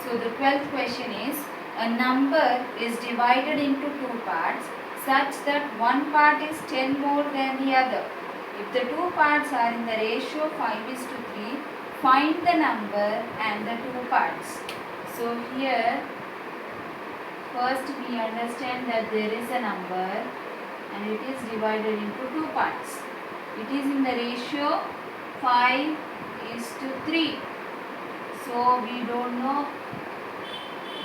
So the 12th question is, a number is divided into two parts such that one part is 10 more than the other. If the two parts are in the ratio 5:3, find the number and the two parts. So here first we understand that there is a number and it is divided into two parts. It is in the ratio 5:3. So we don't know,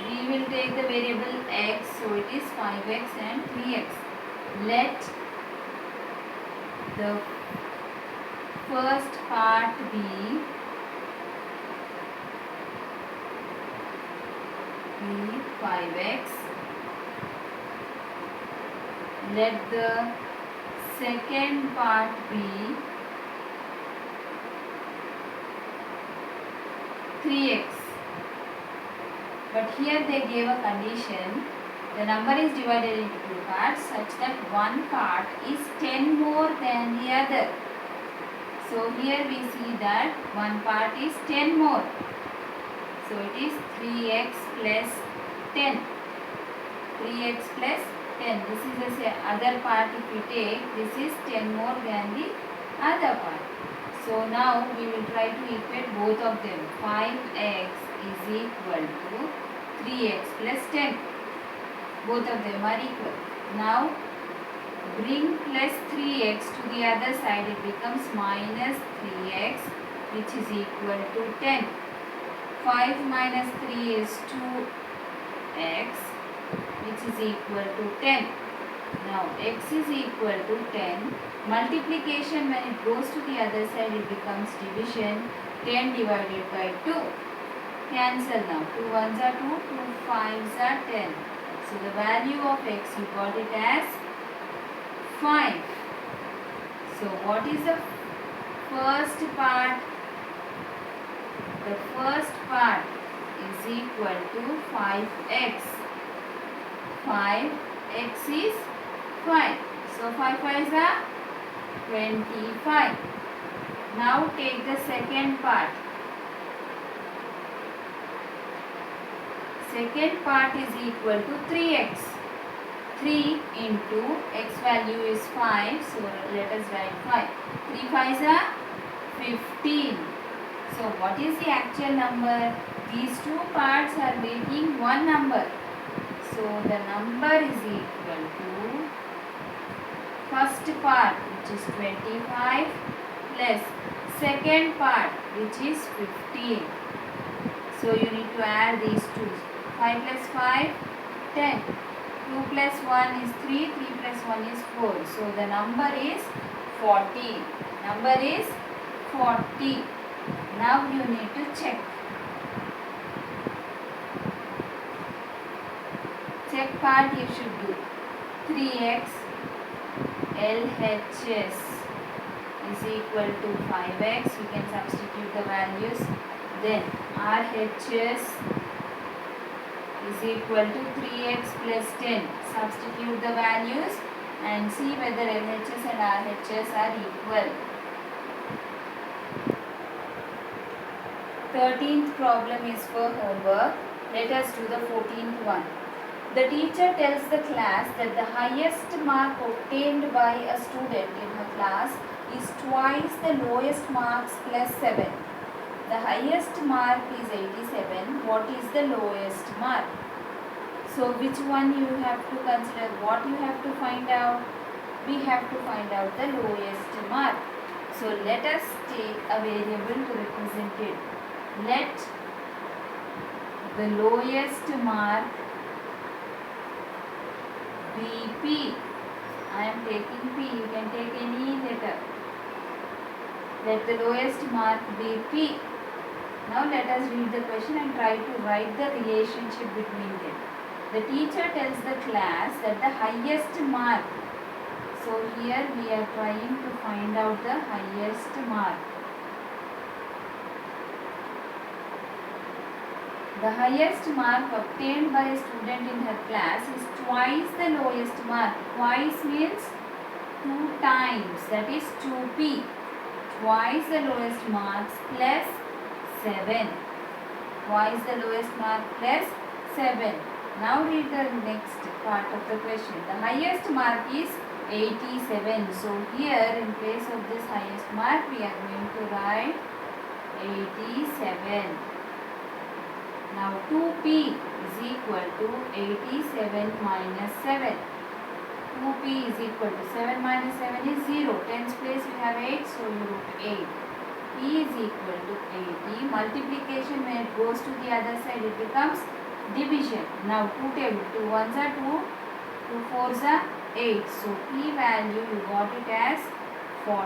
we will take the variable x, so it is 5x and 3x. Let the first part be 5x. Let the second part be 3x. But here they gave a condition. The number is divided into two parts such that one part is 10 more than the other. So here we see that one part is 10 more. So it is 3x plus 10. 3x plus 10. This is the other part. If we take, this is 10 more than the other part. So now we will try to equate both of them. 5x is equal to 3x plus 10. Both of them are equal. Now bring plus 3x to the other side. It becomes minus 3x, which is equal to 10. 5 minus 3 is 2x, which is equal to 10. Now x is equal to 10. Multiplication, when it goes to the other side, it becomes division. 10 divided by 2. Cancel now. 2 ones are 2, 2 5s are 10. So the value of x, you got it as 5. So what is the first part? The first part is equal to 5x. 5x is 5. So 5 5s are 25. Now take the second part. Second part is equal to 3x. 3 into x value is 5. So let us write 5. 3 5s are 15. So what is the actual number? These two parts are making one number. So the number is equal to first part, which is 25, plus second part, which is 15. So you need to add these two. 5 plus 5, 10. 2 plus 1 is 3, 3 plus 1 is 4. So the number is 40. Number is 40. Now you need to check. Check part you should do. 3x LHS is equal to 5x. You can substitute the values. Then RHS is equal to 3x plus 10. Substitute the values and see whether LHS and RHS are equal. 13th problem is for homework. Let us do the 14th one. The teacher tells the class that the highest mark obtained by a student in her class is twice the lowest marks plus 7. The highest mark is 87. What is the lowest mark? So which one you have to consider? What you have to find out? We have to find out the lowest mark. So let us take a variable to represent it. Let the lowest mark be P. I am taking P. You can take any letter. Let the lowest mark be P. Now let us read the question and try to write the relationship between them. The teacher tells the class that the highest mark. So here we are trying to find out the highest mark. The highest mark obtained by a student in her class is twice the lowest mark. Twice means 2 times, that is 2p. Twice the lowest marks plus 7. Y is the lowest mark plus 7. Now read the next part of the question. The highest mark is 87. So here in place of this highest mark we are going to write 87. Now 2p is equal to 87 minus 7. 2p is equal to 7 minus 7 is 0. Tens place we have 8, so you wrote 8. P is equal to 80. Multiplication, when it goes to the other side, it becomes division. Now 2 table, 2 ones are 2, 2 fours are 8. So P value, you got it as 40.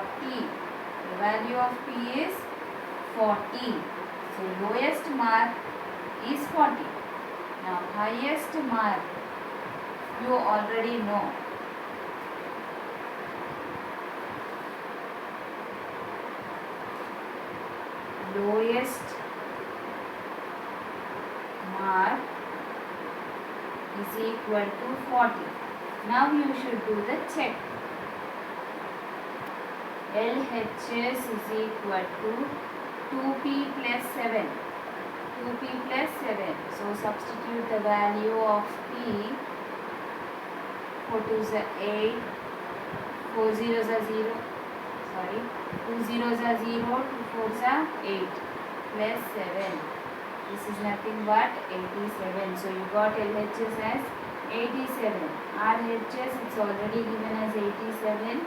The value of P is 40. So lowest mark is 40. Now highest mark, you already know. Lowest mark is equal to 40. Now you should do the check. LHS is equal to 2p plus 7. 2p plus 7. So substitute the value of p. 4 2s are 8. 4 zeros are 0. Sorry. 2 zeros are 0. 2 4s are 8. Plus 7. This is nothing but 87. So you got LHS as 87. RHS is already given as 87.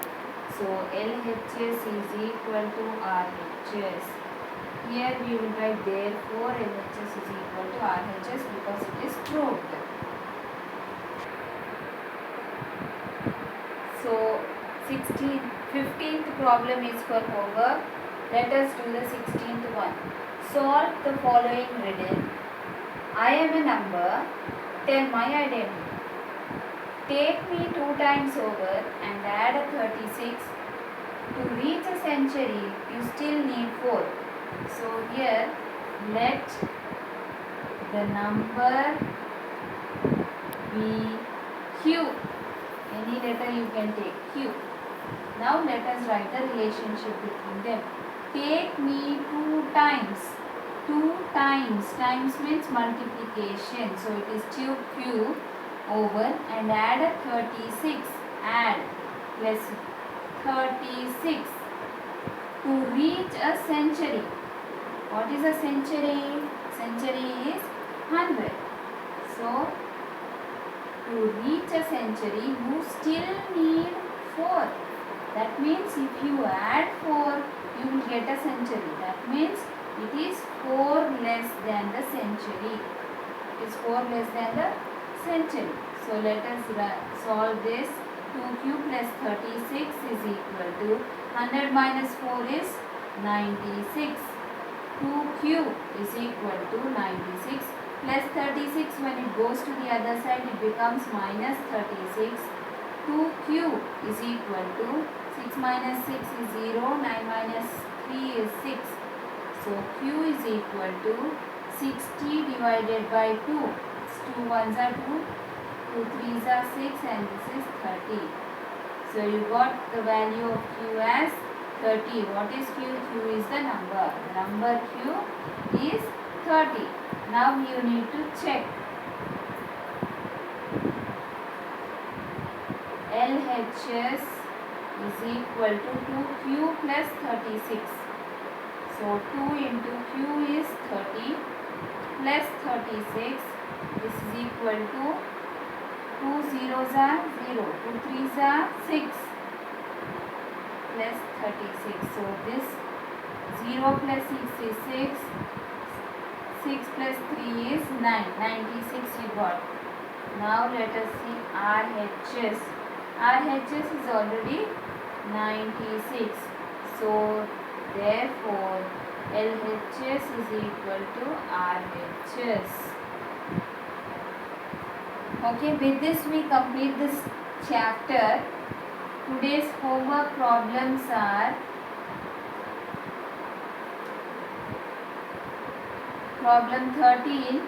So LHS is equal to RHS. Here we will write therefore LHS is equal to RHS because it is proved. So 15th problem is for homework. Let us do the 16th one. Solve the following riddle. I am a number. Tell my identity. Take me 2 times over and add a 36. To reach a century, you still need 4. So here, let the number be Q. Any letter you can take, Q. Now let us write the relationship between them. Take me 2 times. 2 times. Times means multiplication. So it is Q over and add a 36. Add plus 36. To reach a century. What is a century? Century is 100. So to reach a century, you still need 4. That means if you add 4, you will get a century. That means it is 4 less than the century. It is 4 less than the century. So let us solve this. 2q plus 36 is equal to 100 minus 4 is 96. 2q is equal to 96 plus 36. When it goes to the other side, it becomes minus 36. 2q is equal to 6 minus 6 is 0. 9 minus 3 is 6. So q is equal to 60 divided by 2. 2 ones are 2. 2 3s are 6 and this is 30. So you got the value of q as 30. What is q? Q is the number. The number q is 30. Now you need to check. LHS is equal to 2q plus 36. So 2 into q is 30 plus 36. This is equal to 2 zeros are 0. 2 3s are 6 plus 36. So this 0 plus 6 is 6. 6 plus 3 is 9. 96 you got. Now let us see RHS. RHS is already 96. So therefore LHS is equal to RHS. Okay, with this we complete this chapter. Today's homework problems are problem 13.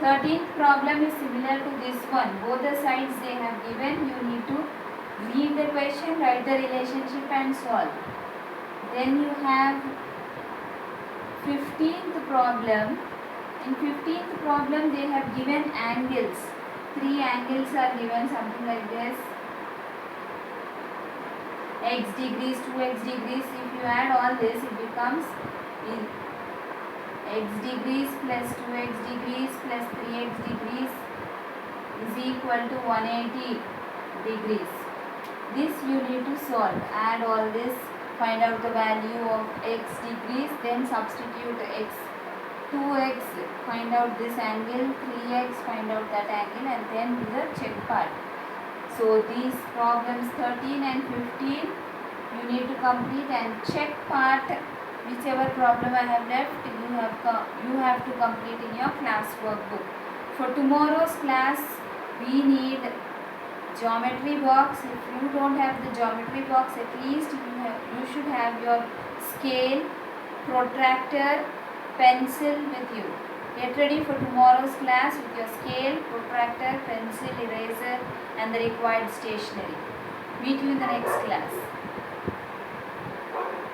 13th problem is similar to this one. Both the sides they have given. You need to read the question, write the relationship and solve. Then you have 15th problem. In 15th problem they have given angles. 3 angles are given, something like this. X degrees, 2x degrees. If you add all this, it becomes x degrees plus 2x degrees plus 3x degrees is equal to 180 degrees. This you need to solve. Add all this, find out the value of x degrees, then substitute x. 2x, find out this angle, 3x, find out that angle, and then do the check part. So these problems 13 and 15 you need to complete, and check part, whichever problem I have left, you have to complete in your class workbook. For tomorrow's class we need geometry box. If you don't have the geometry box, at least you should have your scale, protractor, pencil with you. Get ready for tomorrow's class with your scale, protractor, pencil, eraser and the required stationery. Meet you in the next class.